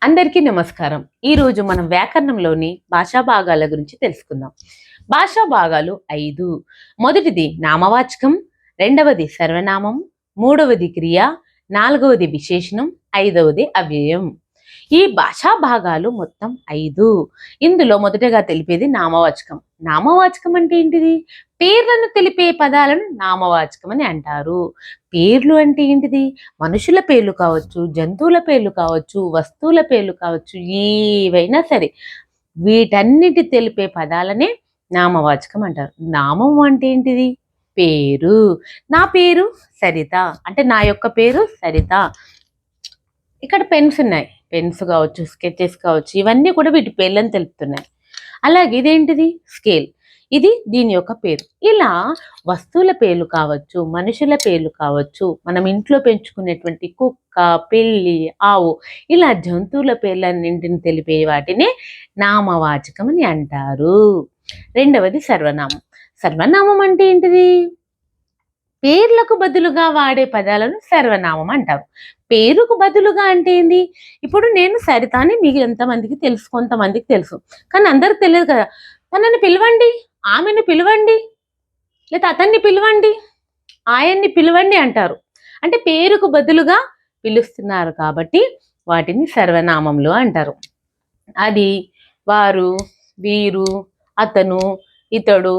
అందరికీ నమస్కారం. ఈరోజు మనం వ్యాకరణంలోని భాషా భాగాల గురించి తెలుసుకుందాం. భాషా భాగాలు 5. మొదటిది నామవాచకం, రెండవది సర్వనామం, మూడవది క్రియ, నాలుగవది విశేషణం, ఐదవది అవ్యయం. ఈ భాషా భాగాలు మొత్తం 5. ఇందులో మొదటగా తెలిపేది నామవాచకం. నామవాచకం అంటే ఏంటిది? పేర్లను తెలిపే పదాలను నామవాచకం అని అంటారు. పేర్లు అంటే ఏంటిది? మనుషుల పేర్లు కావచ్చు, జంతువుల పేర్లు కావచ్చు, వస్తువుల పేర్లు కావచ్చు, ఏవైనా సరే వీటన్నిటి తెలిపే పదాలనే నామవాచకం అంటారు. నామం అంటే ఏంటిది? పేరు. నా పేరు సరిత అంటే నా యొక్క పేరు సరిత. ఇక్కడ పెన్స్ ఉన్నాయి. పెన్స్ కావచ్చు, స్కెచెస్ కావచ్చు, ఇవన్నీ కూడా వీటి పేర్లను తెలుపుతున్నాయి. అలాగే ఇదేంటిది? స్కేల్. ఇది దీని యొక్క పేరు. ఇలా వస్తువుల పేర్లు కావచ్చు, మనుషుల పేర్లు కావచ్చు, మనం ఇంట్లో పెంచుకునేటువంటి కుక్క, పిల్లి, ఆవు, ఇలా జంతువుల పేర్లన్నింటిని తెలిపే వాటిని నామవాచకం అని అంటారు. రెండవది సర్వనామం. సర్వనామం అంటే ఏంటిది? పేర్లకు బదులుగా వాడే పదాలను సర్వనామం అంటారు. పేరుకు బదులుగా అంటే ఏంది? ఇప్పుడు నేను సరిత అని మీకు ఎంతమందికి తెలుసు, కొంతమందికి తెలుసు, కానీ అందరికి తెలియదు కదా. తనని పిలవండి, ఆమెను పిలవండి, లేదా అతన్ని పిలవండి, ఆయన్ని పిలవండి అంటారు. అంటే పేరుకు బదులుగా పిలుస్తున్నారు కాబట్టి వాటిని సర్వనామంలో అంటారు. అది, వారు, వీరు, అతను, ఇతడు,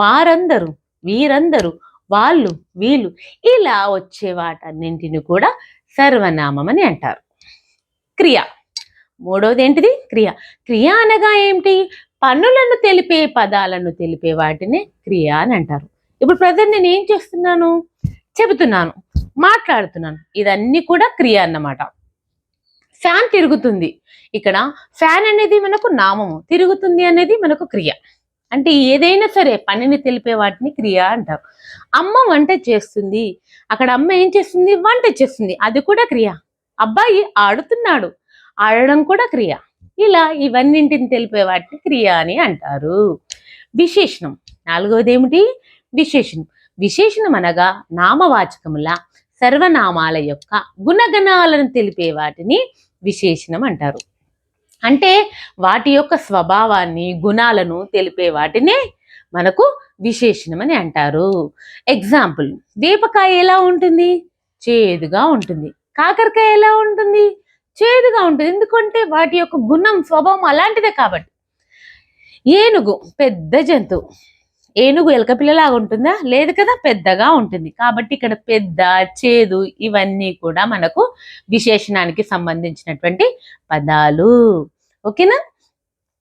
వారందరూ, వీరందరూ, వాళ్ళు, వీళ్ళు, ఇలా వచ్చే వాటన్నింటిని కూడా సర్వనామం అని అంటారు. క్రియ. మూడవది ఏంటిది? క్రియ. క్రియ అనగా ఏమిటి? పనులను తెలిపే పదాలను తెలిపే వాటిని క్రియ అని అంటారు. ఇప్పుడు ప్రజెంట్ నేను ఏం చేస్తున్నాను? చెబుతున్నాను, మాట్లాడుతున్నాను, ఇదన్నీ కూడా క్రియ అన్నమాట. ఫ్యాన్ తిరుగుతుంది. ఇక్కడ ఫ్యాన్ అనేది మనకు నామము, తిరుగుతుంది అనేది మనకు క్రియ. అంటే ఏదైనా సరే పనిని తెలిపే వాటిని క్రియ అంటారు. అమ్మ వంట చేస్తుంది. అక్కడ అమ్మ ఏం చేస్తుంది? వంట చేస్తుంది, అది కూడా క్రియ. అబ్బాయి ఆడుతున్నాడు, ఆడడం కూడా క్రియ. ఇలా ఇవన్నింటిని తెలిపే వాటిని క్రియ అని అంటారు. విశేషణం. నాలుగవది ఏమిటి? విశేషణం. విశేషణం అనగా నామవాచకముల సర్వనామాల యొక్క గుణగణాలను తెలిపే వాటిని విశేషణం అంటారు. అంటే వాటి యొక్క స్వభావాన్ని, గుణాలను తెలిపే వాటినే మనకు విశేషణం అని అంటారు. ఎగ్జాంపుల్, వేపకాయ ఎలా ఉంటుంది? చేదుగా ఉంటుంది. కాకరకాయ ఎలా ఉంటుంది? చేదుగా ఉంటుంది. ఎందుకంటే వాటి యొక్క గుణం, స్వభావం అలాంటిదే కాబట్టి. ఏనుగు పెద్ద జంతువు. ఏనుగు ఎలక పిల్లలాగా ఉంటుందా? లేదు కదా, పెద్దగా ఉంటుంది. కాబట్టి ఇక్కడ పెద్ద, చేదు ఇవన్నీ కూడా మనకు విశేషణానికి సంబంధించినటువంటి పదాలు. ఓకేనా?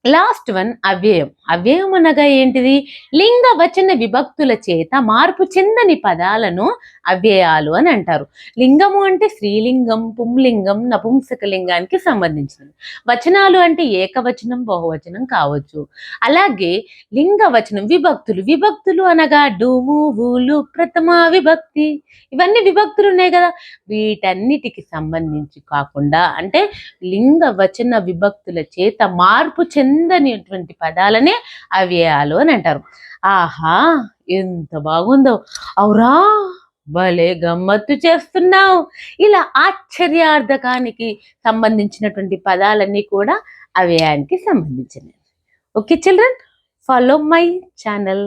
లాస్ట్ వన్ అవ్యయం. అవ్యయం అనగా ఏంటిది? లింగ వచన విభక్తుల చేత మార్పు చెందని పదాలను అవ్యయాలు అని అంటారు. లింగము అంటే స్త్రీలింగం, పుంలింగం, నపుంసకలింగానికి సంబంధించినది. వచనాలు అంటే ఏకవచనం, బహువచనం కావచ్చు. అలాగే లింగ వచనం విభక్తులు. విభక్తులు అనగా డూము, ఊలు, ప్రథమ విభక్తి, ఇవన్నీ విభక్తులు ఉన్నాయి కదా. వీటన్నిటికి సంబంధించి కాకుండా అంటే లింగ వచన విభక్తుల చేత మార్పు చెందనిటువంటి పదాలనే అవ్యయాలు అని అంటారు. ఆహా, ఎంత బాగుందో! అవురా, భలే గమ్మత్తు చేస్తున్నావు! ఇలా ఆశ్చర్యార్థకానికి సంబంధించినటువంటి పదాలన్నీ కూడా అవ్యయానికి సంబంధించినవి. Okay children, follow my channel.